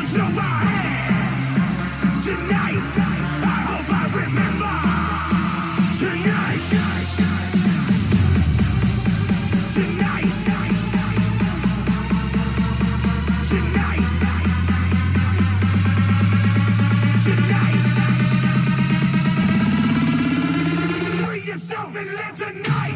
show our hands tonight. I hope I remember tonight. Tonight. Tonight. Tonight. Free yourself and live tonight.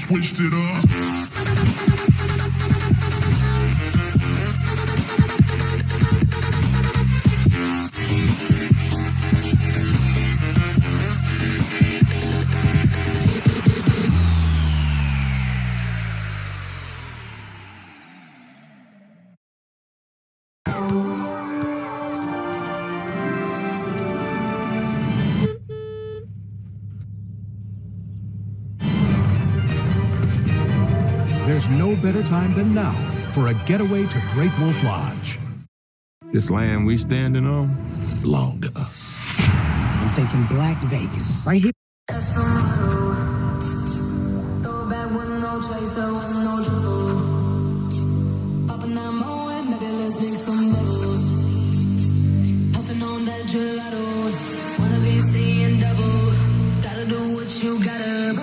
Switched it up. There's no better time than now for a getaway to Great Wolf Lodge. This land we standing on belong to us. I'm thinking Black Vegas, right here. Wanna be seeing double, gotta do what you gotta.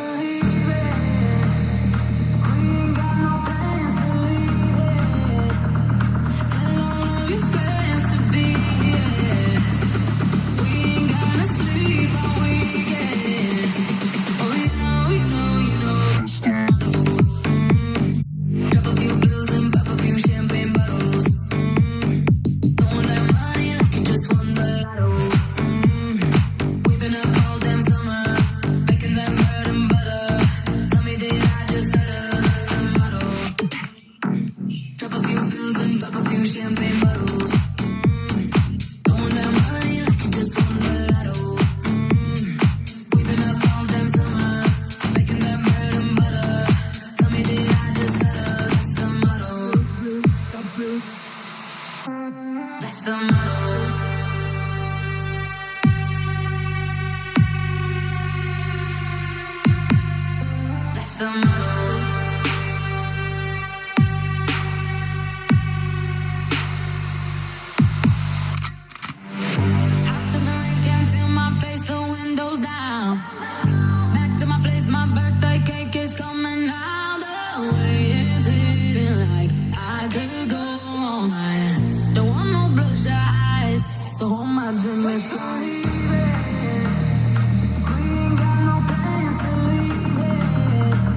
We ain't got no plans to leave it.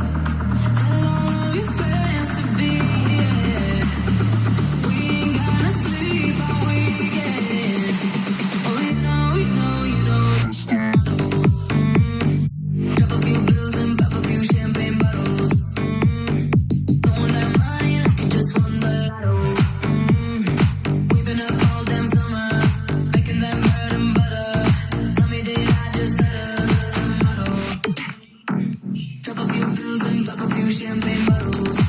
pills and pop a few champagne bottles.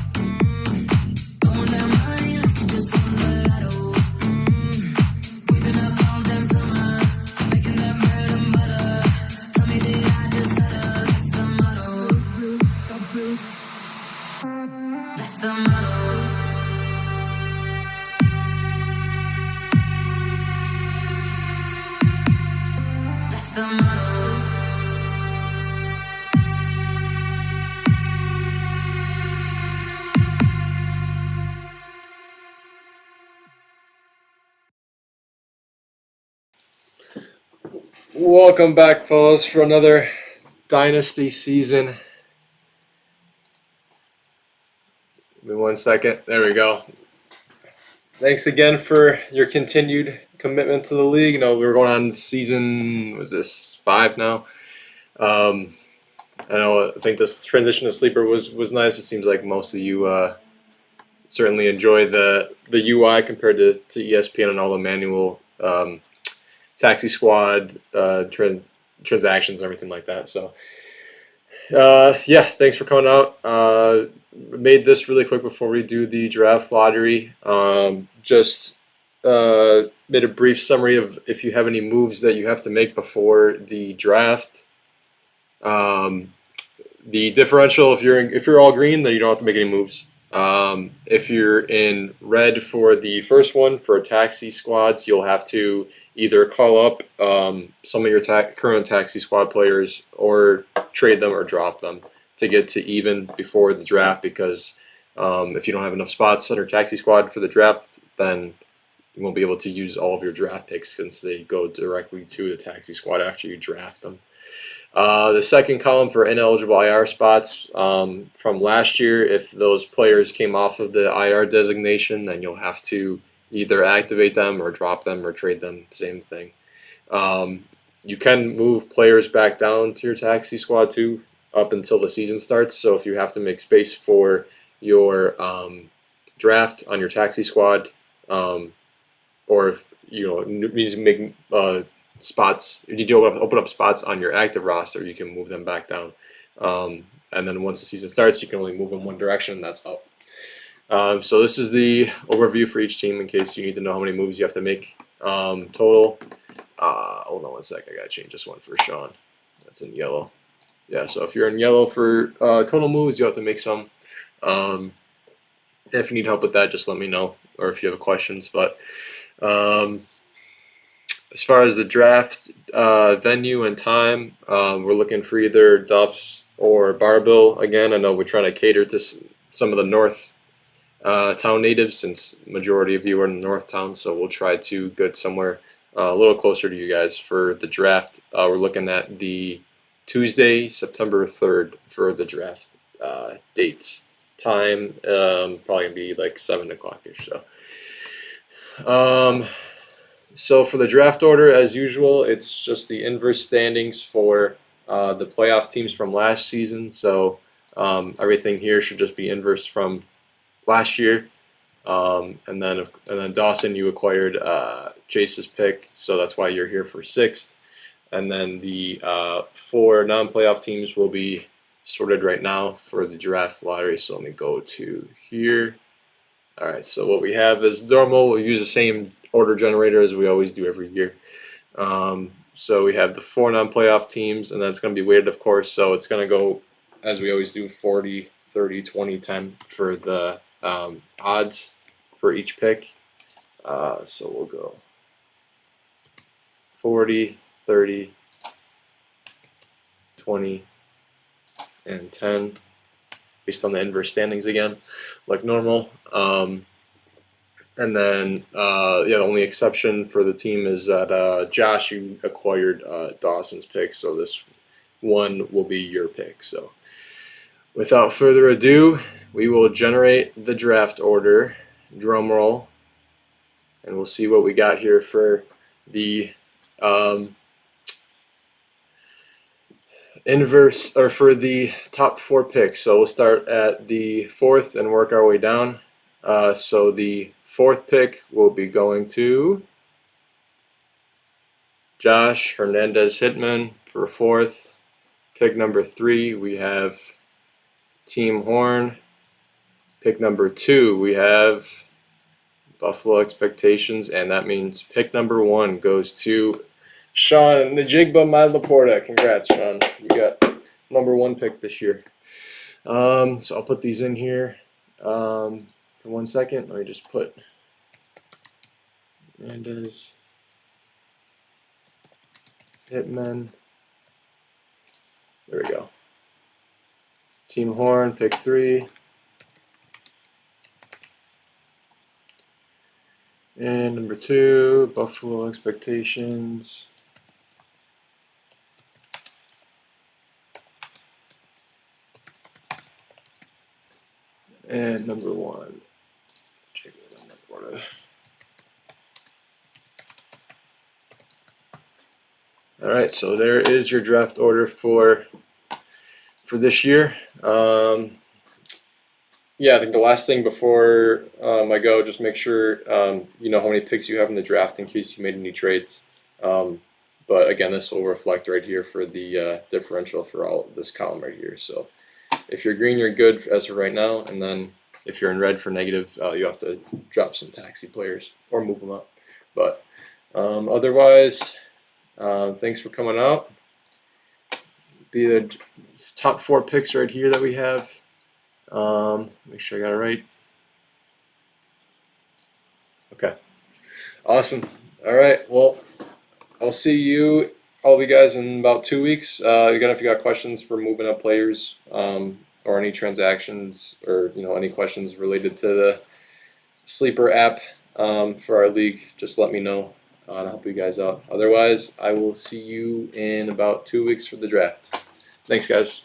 Throwing that money like you just won the lotto. We've been up all damn summer, making that bread and butter. Tell me did I just stutter? That's the motto. That's the motto. That's the motto. Welcome back, fellas, for another Dynasty season. Give me 1 second. There we go. Thanks again for your continued commitment to the league. You know, we're going on season, was this 5 now? I think this transition to Sleeper was nice. It seems like most of you certainly enjoy the UI compared to ESPN and all the manual taxi squad transactions and everything like that. So yeah, thanks for coming out. Made this really quick before we do the draft lottery. Just made a brief summary of if you have any moves that you have to make before the draft. The differential, if you're all green, then you don't have to make any moves. If you're in red for the first one for taxi squads, you'll have to either call up some of your current taxi squad players or trade them or drop them to get to even before the draft, because if you don't have enough spots on your taxi squad for the draft, then you won't be able to use all of your draft picks since they go directly to the taxi squad after you draft them. The second column for ineligible IR spots from last year, if those players came off of the IR designation, then you'll have to either activate them or drop them or trade them, same thing. You can move players back down to your taxi squad too up until the season starts. So if you have to make space for your draft on your taxi squad, or if you need to make spots, if you do open up spots on your active roster, you can move them back down. And then once the season starts, you can only move in one direction, and that's up. So this is the overview for each team in case you need to know how many moves you have to make total. Hold on 1 sec. I gotta change this one for Sean. That's in yellow. Yeah, so if you're in yellow for total moves, you have to make some. If you need help with that, just let me know, or if you have questions. But as far as the draft venue and time, we're looking for either Duff's or Barville. Again, I know we're trying to cater to some of the North town natives, since majority of you are in North town, so we'll try to get somewhere a little closer to you guys for the draft. We're looking at the Tuesday, September 3rd for the draft date. Time probably gonna be like 7 o'clock-ish. So for the draft order, as usual, it's just the inverse standings for the playoff teams from last season. So everything here should just be inverse from last year. And then Dawson, you acquired Chase's pick, so that's why you're here for 6th. And then the 4 non-playoff teams will be sorted right now for the draft lottery. So let me go to here. All right, so what we have is normal. We'll use the same order generator as we always do every year. So we have the 4 non-playoff teams, and then it's going to be weighted, of course. So it's going to go, as we always do, 40, 30, 20, 10 for the odds for each pick. So we'll go 40, 30, 20, and 10 based on the inverse standings again, like normal. And then, the only exception for the team is that Josh, you acquired Dawson's pick, so this one will be your pick. So without further ado, we will generate the draft order, drum roll, and we'll see what we got here for the inverse, or for the top 4 picks. So we'll start at the 4th and work our way down. So the 4th pick will be going to Josh Hernandez Hitman for 4th. Pick number 3, we have Team Horn, pick number 2, we have Buffalo Expectations, and that means pick number 1 goes to Sean Najigba Laporta. Congrats, Sean. You got number 1 pick this year. So I'll put these in here for 1 second. Let me just put Hernandez, Hitman. There we go. Team Horn, pick 3. And number 2, Buffalo Expectations. And number 1, all right, so there is your draft order for this year. Yeah, I think the last thing before I go, just make sure you know how many picks you have in the draft in case you made any trades. But again, this will reflect right here for the differential for all this column right here. So if you're green, you're good as of right now, and then if you're in red for negative, you have to drop some taxi players or move them up. But otherwise, thanks for coming out. Be the top 4 picks right here that we have. Make sure I got it right. Okay. Awesome. All right. Well, I'll see you, all of you guys, in about 2 weeks. Again, if you got questions for moving up players, or any transactions, or any questions related to the sleeper app for our league, just let me know. I'll help you guys out. Otherwise, I will see you in about 2 weeks for the draft. Thanks, guys.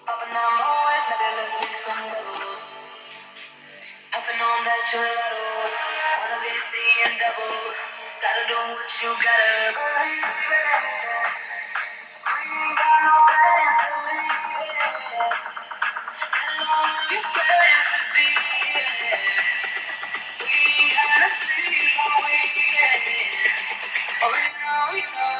Popping out my way, maybe let's make some bubbles. Puffing on that gelato, wanna be seeing double. Gotta do what you gotta.